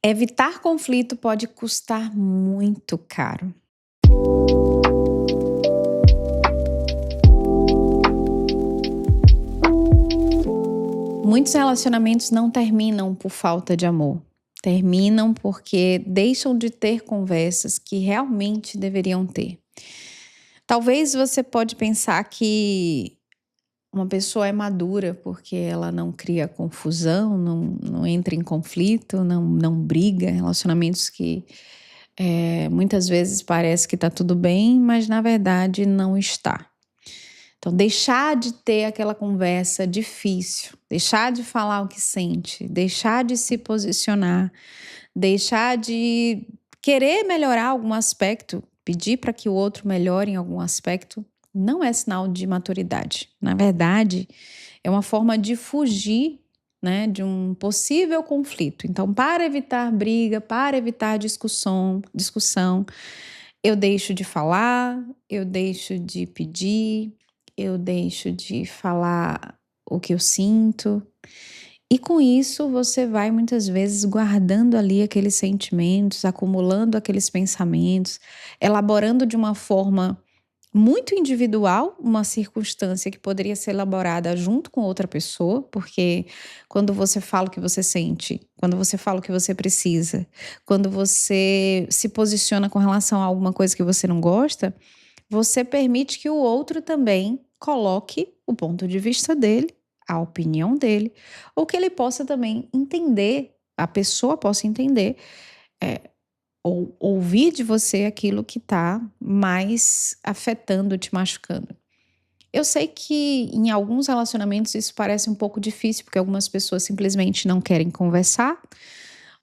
Evitar conflito pode custar muito caro. Muitos relacionamentos não terminam por falta de amor. Terminam porque deixam de ter conversas que realmente deveriam ter. Talvez você pode pensar que uma pessoa é madura porque ela não cria confusão, não entra em conflito, não briga. Relacionamentos que muitas vezes parece que está tudo bem, mas na verdade não está. Então, deixar de ter aquela conversa difícil, deixar de falar o que sente, deixar de se posicionar, deixar de querer melhorar algum aspecto, pedir para que o outro melhore em algum aspecto, não é sinal de maturidade. Na verdade, é uma forma de fugir, né, de um possível conflito. Então, para evitar briga, para evitar discussão, eu deixo de falar, eu deixo de pedir, eu deixo de falar o que eu sinto. E com isso você vai muitas vezes guardando ali aqueles sentimentos, acumulando aqueles pensamentos, elaborando de uma forma muito individual uma circunstância que poderia ser elaborada junto com outra pessoa, porque quando você fala o que você sente, quando você fala o que você precisa, quando você se posiciona com relação a alguma coisa que você não gosta, você permite que o outro também coloque o ponto de vista dele, a opinião dele, ou que ele possa também entender, a pessoa possa entender, ou ouvir de você aquilo que está mais afetando, te machucando. Eu sei que em alguns relacionamentos isso parece um pouco difícil, porque algumas pessoas simplesmente não querem conversar,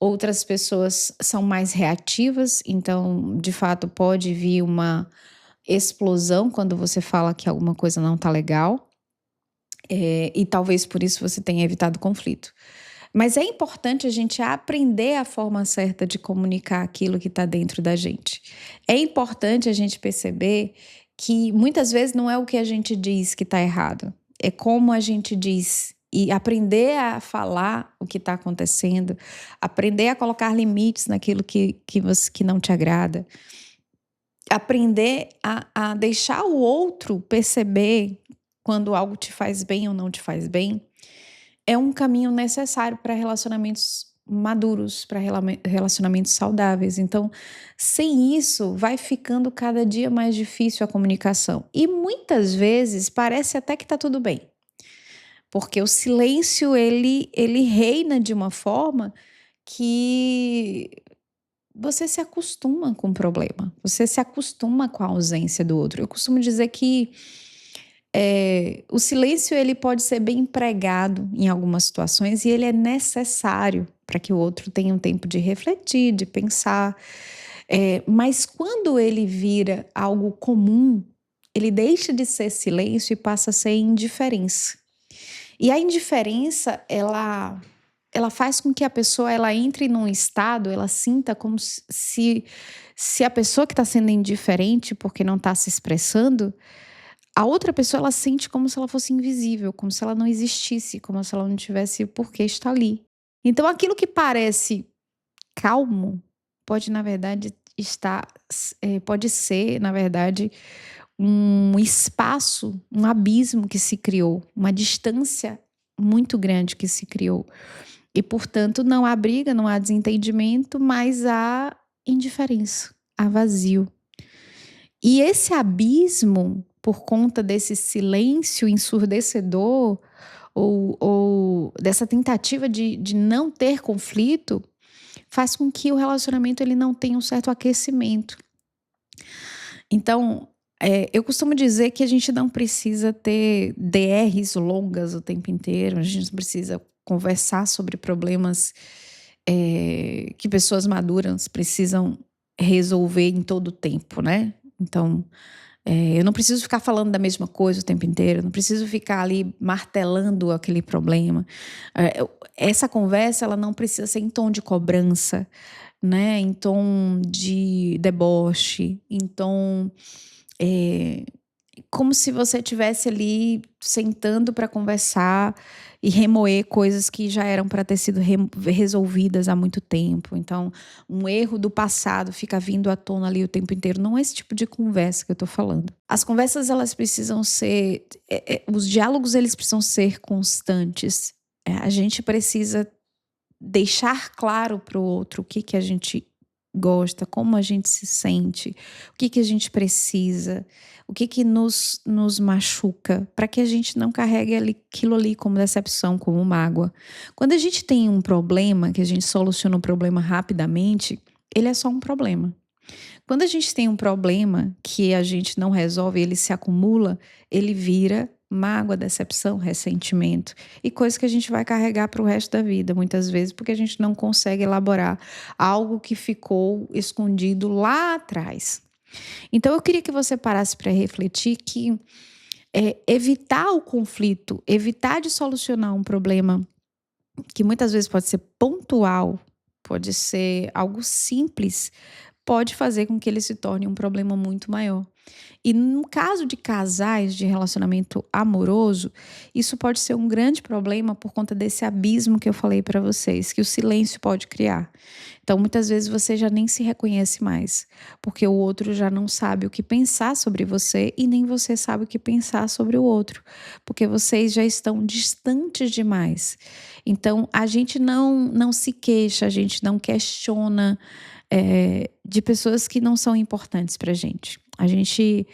outras pessoas são mais reativas, então de fato pode vir uma explosão quando você fala que alguma coisa não tá legal, e talvez por isso você tenha evitado conflito. Mas é importante a gente aprender a forma certa de comunicar aquilo que está dentro da gente. É importante a gente perceber que muitas vezes não é o que a gente diz que está errado, é como a gente diz. E aprender a falar o que está acontecendo, aprender a colocar limites naquilo que não te agrada, aprender a deixar o outro perceber quando algo te faz bem ou não te faz bem, é um caminho necessário para relacionamentos maduros, para relacionamentos saudáveis. Então, sem isso, vai ficando cada dia mais difícil a comunicação. E muitas vezes parece até que está tudo bem, porque o silêncio ele reina de uma forma que você se acostuma com o problema, você se acostuma com a ausência do outro. Eu costumo dizer que o silêncio ele pode ser bem empregado em algumas situações e ele é necessário para que o outro tenha um tempo de refletir, de pensar. Mas quando ele vira algo comum, ele deixa de ser silêncio e passa a ser indiferença. E a indiferença, ela faz com que a pessoa ela entre num estado, ela sinta como se a pessoa que está sendo indiferente porque não está se expressando, a outra pessoa ela sente como se ela fosse invisível, como se ela não existisse, como se ela não tivesse por que estar ali. Então aquilo que parece calmo pode na verdade pode ser na verdade um espaço, um abismo que se criou, uma distância muito grande que se criou. E, portanto, não há briga, não há desentendimento, mas há indiferença, há vazio. E esse abismo, por conta desse silêncio ensurdecedor, ou dessa tentativa de não ter conflito, faz com que o relacionamento ele não tenha um certo aquecimento. Então, eu costumo dizer que a gente não precisa ter DRs longas o tempo inteiro, a gente não precisa conversar sobre problemas que pessoas maduras precisam resolver em todo o tempo, né? Então, eu não preciso ficar falando da mesma coisa o tempo inteiro, eu não preciso ficar ali martelando aquele problema. Essa conversa, ela não precisa ser em tom de cobrança, né? Em tom de deboche, em tom como se você estivesse ali sentando para conversar e remoer coisas que já eram para ter sido resolvidas há muito tempo. Então, um erro do passado fica vindo à tona ali o tempo inteiro. Não é esse tipo de conversa que eu estou falando. As conversas, elas precisam ser, os diálogos, eles precisam ser constantes. A gente precisa deixar claro para o outro o que que a gente gosta, como a gente se sente, o que que a gente precisa, o que que nos machuca, para que a gente não carregue aquilo ali como decepção, como mágoa. Quando a gente tem um problema, que a gente soluciona um problema rapidamente, ele é só um problema. Quando a gente tem um problema que a gente não resolve, ele se acumula, ele vira mágoa, decepção, ressentimento e coisa que a gente vai carregar para o resto da vida, muitas vezes, porque a gente não consegue elaborar algo que ficou escondido lá atrás. Então, eu queria que você parasse para refletir que evitar o conflito, evitar de solucionar um problema que muitas vezes pode ser pontual, pode ser algo simples, pode fazer com que ele se torne um problema muito maior. E no caso de casais de relacionamento amoroso, isso pode ser um grande problema por conta desse abismo que eu falei para vocês, que o silêncio pode criar. Então, muitas vezes você já nem se reconhece mais, porque o outro já não sabe o que pensar sobre você e nem você sabe o que pensar sobre o outro, porque vocês já estão distantes demais. Então, a gente não se queixa, a gente não questiona de pessoas que não são importantes pra gente. A gente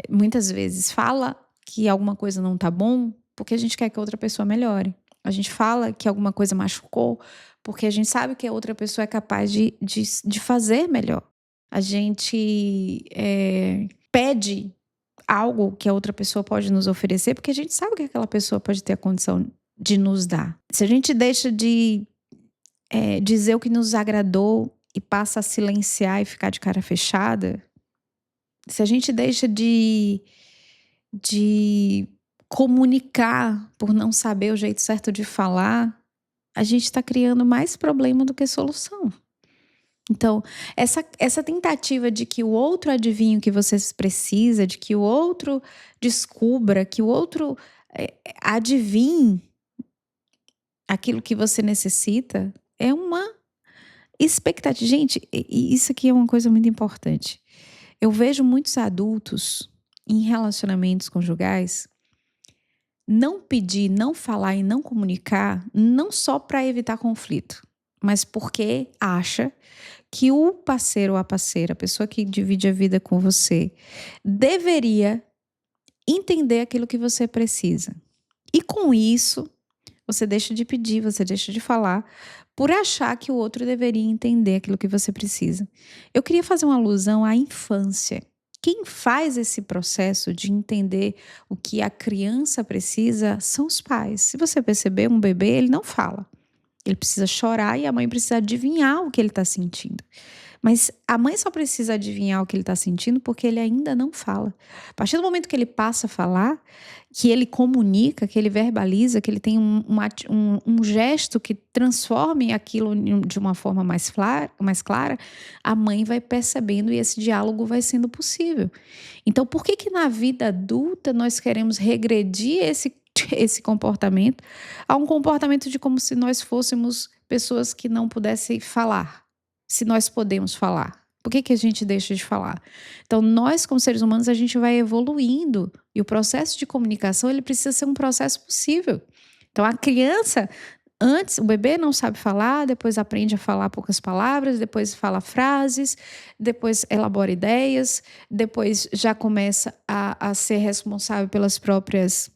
muitas vezes fala que alguma coisa não tá bom porque a gente quer que a outra pessoa melhore. A gente fala que alguma coisa machucou porque a gente sabe que a outra pessoa é capaz de fazer melhor. A gente pede algo que a outra pessoa pode nos oferecer porque a gente sabe que aquela pessoa pode ter a condição de nos dar. Se a gente deixa de dizer o que nos agradou e passa a silenciar e ficar de cara fechada, se a gente deixa de comunicar por não saber o jeito certo de falar, a gente está criando mais problema do que solução. Então, essa tentativa de que o outro adivinhe o que você precisa, de que o outro descubra, que o outro adivinhe aquilo que você necessita, é uma expectativa. Gente, isso aqui é uma coisa muito importante. Eu vejo muitos adultos em relacionamentos conjugais não pedir, não falar e não comunicar, não só para evitar conflito, mas porque acha que o parceiro ou a parceira, a pessoa que divide a vida com você, deveria entender aquilo que você precisa. E com isso, você deixa de pedir, você deixa de falar, por achar que o outro deveria entender aquilo que você precisa. Eu queria fazer uma alusão à infância. Quem faz esse processo de entender o que a criança precisa são os pais. Se você perceber, um bebê, ele não fala. Ele precisa chorar e a mãe precisa adivinhar o que ele está sentindo. Mas a mãe só precisa adivinhar o que ele está sentindo porque ele ainda não fala. A partir do momento que ele passa a falar, que ele comunica, que ele verbaliza, que ele tem um gesto que transforme aquilo de uma forma mais clara, a mãe vai percebendo e esse diálogo vai sendo possível. Então, por que na vida adulta nós queremos regredir esse comportamento a um comportamento de como se nós fôssemos pessoas que não pudessem falar? Se nós podemos falar, por que a gente deixa de falar? Então, nós, como seres humanos, a gente vai evoluindo e o processo de comunicação, ele precisa ser um processo possível. Então, a criança, antes, o bebê não sabe falar, depois aprende a falar poucas palavras, depois fala frases, depois elabora ideias, depois já começa a ser responsável pelas próprias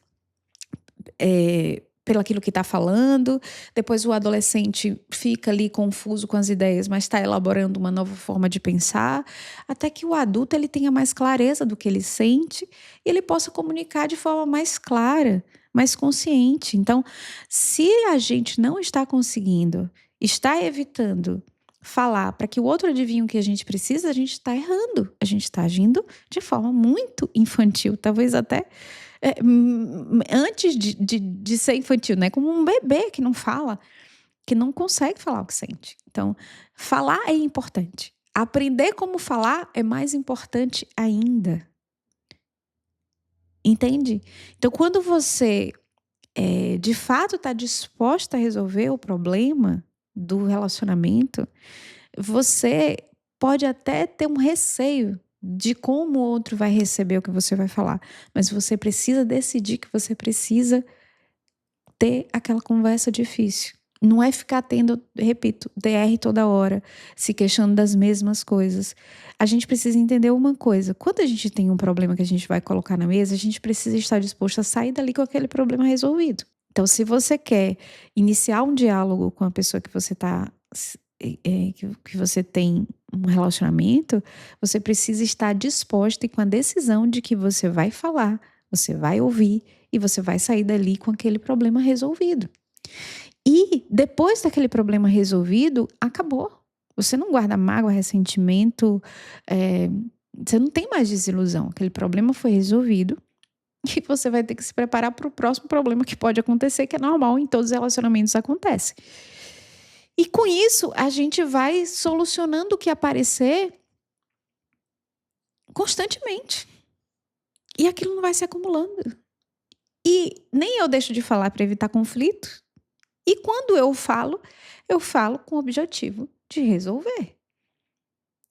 pelo aquilo que está falando, depois o adolescente fica ali confuso com as ideias, mas está elaborando uma nova forma de pensar, até que o adulto ele tenha mais clareza do que ele sente e ele possa comunicar de forma mais clara, mais consciente. Então, se a gente não está conseguindo, está evitando falar para que o outro adivinhe o que a gente precisa, a gente está errando, a gente está agindo de forma muito infantil, talvez até antes de ser infantil, né? Como um bebê que não fala, que não consegue falar o que sente. Então, falar é importante. Aprender como falar é mais importante ainda. entende? Então, quando você de fato está disposta a resolver o problema do relacionamento, você pode até ter um receio de como o outro vai receber o que você vai falar, mas você precisa decidir que você precisa ter aquela conversa difícil. Não é ficar tendo, repito, DR toda hora, se queixando das mesmas coisas. A gente precisa entender uma coisa: quando a gente tem um problema que a gente vai colocar na mesa, a gente precisa estar disposto a sair dali com aquele problema resolvido. Então, se você quer iniciar um diálogo com a pessoa que você está, que você tem um relacionamento, você precisa estar disposta e com a decisão de que você vai falar, você vai ouvir e você vai sair dali com aquele problema resolvido. E depois daquele problema resolvido, acabou. Você não guarda mágoa, ressentimento, você não tem mais desilusão. Aquele problema foi resolvido e você vai ter que se preparar para o próximo problema que pode acontecer, que é normal, em todos os relacionamentos acontece. E com isso, a gente vai solucionando o que aparecer constantemente. E aquilo não vai se acumulando. E nem eu deixo de falar para evitar conflito. E quando eu falo com o objetivo de resolver.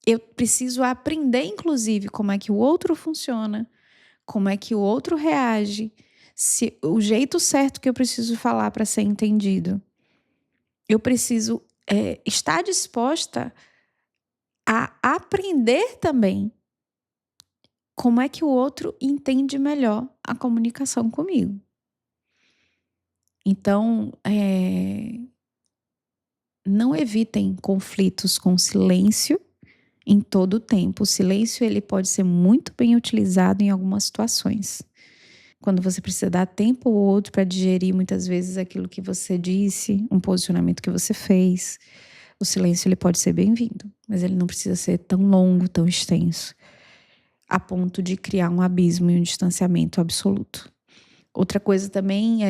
Eu preciso aprender, inclusive, como é que o outro funciona, como é que o outro reage, se o jeito certo que eu preciso falar para ser entendido. Eu preciso estar disposta a aprender também como é que o outro entende melhor a comunicação comigo. Então, não evitem conflitos com silêncio em todo o tempo. O silêncio ele pode ser muito bem utilizado em algumas situações. Quando você precisa dar tempo ao outro para digerir muitas vezes aquilo que você disse, um posicionamento que você fez, o silêncio ele pode ser bem-vindo, mas ele não precisa ser tão longo, tão extenso, a ponto de criar um abismo e um distanciamento absoluto. Outra coisa também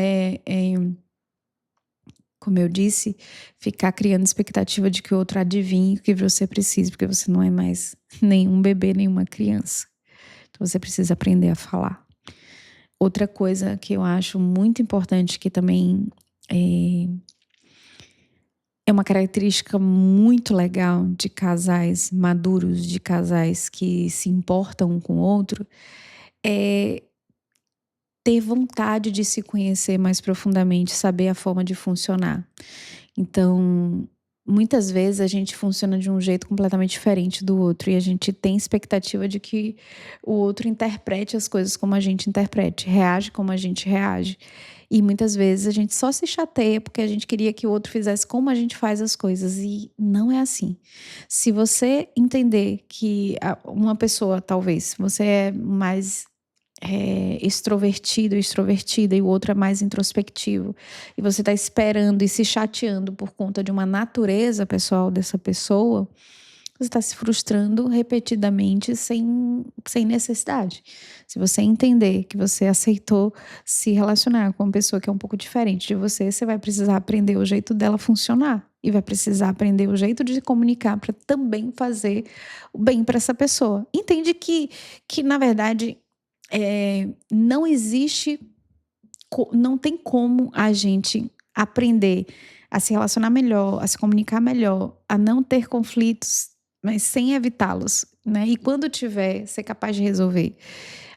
como eu disse, ficar criando expectativa de que o outro adivinhe o que você precisa, porque você não é mais nenhum bebê, nenhuma criança. Então você precisa aprender a falar. Outra coisa que eu acho muito importante, que também é uma característica muito legal de casais maduros, de casais que se importam um com o outro, é ter vontade de se conhecer mais profundamente, saber a forma de funcionar. Então, muitas vezes a gente funciona de um jeito completamente diferente do outro e a gente tem expectativa de que o outro interprete as coisas como a gente interprete, reage como a gente reage. E muitas vezes a gente só se chateia porque a gente queria que o outro fizesse como a gente faz as coisas e não é assim. Se você entender que uma pessoa, talvez, se você é mais extrovertido, extrovertida e o outro é mais introspectivo e você está esperando e se chateando por conta de uma natureza pessoal dessa pessoa, você está se frustrando repetidamente sem necessidade. Se você entender que você aceitou se relacionar com uma pessoa que é um pouco diferente de você, você vai precisar aprender o jeito dela funcionar e vai precisar aprender o jeito de se comunicar para também fazer o bem para essa pessoa. Entende que na verdade não existe, não tem como a gente aprender a se relacionar melhor, a se comunicar melhor, a não ter conflitos, mas sem evitá-los, né? E quando tiver, ser capaz de resolver.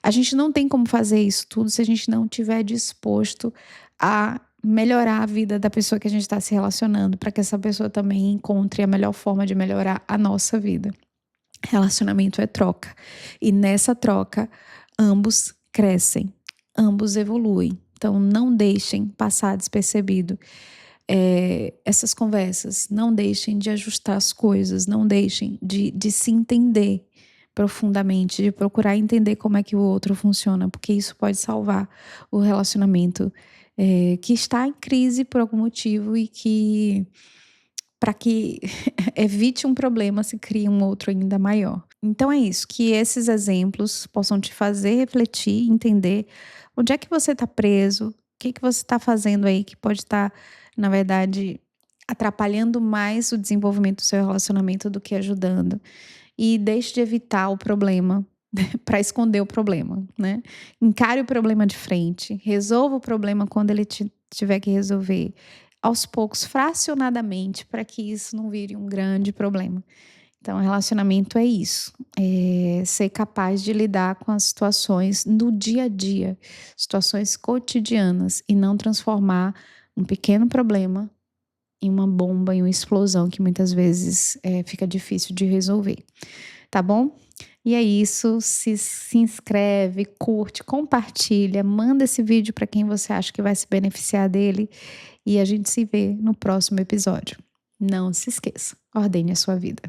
A gente não tem como fazer isso tudo se a gente não estiver disposto a melhorar a vida da pessoa que a gente está se relacionando, para que essa pessoa também encontre a melhor forma de melhorar a nossa vida. Relacionamento é troca. E nessa troca, ambos crescem, ambos evoluem. Então, não deixem passar despercebido essas conversas. Não deixem de ajustar as coisas. Não deixem de se entender profundamente, de procurar entender como é que o outro funciona, porque isso pode salvar o relacionamento que está em crise por algum motivo e que, para que evite um problema, se cria um outro ainda maior. Então é isso, que esses exemplos possam te fazer refletir, entender onde é que você está preso, o que você está fazendo aí que pode estar, na verdade, atrapalhando mais o desenvolvimento do seu relacionamento do que ajudando. E deixe de evitar o problema para esconder o problema, né? Encare o problema de frente, resolva o problema quando ele tiver que resolver, aos poucos, fracionadamente, para que isso não vire um grande problema. Então, relacionamento é isso, é ser capaz de lidar com as situações no dia a dia, situações cotidianas, e não transformar um pequeno problema em uma bomba, em uma explosão que muitas vezes fica difícil de resolver, tá bom? E é isso, se inscreve, curte, compartilha, manda esse vídeo para quem você acha que vai se beneficiar dele e a gente se vê no próximo episódio. Não se esqueça, ordene a sua vida.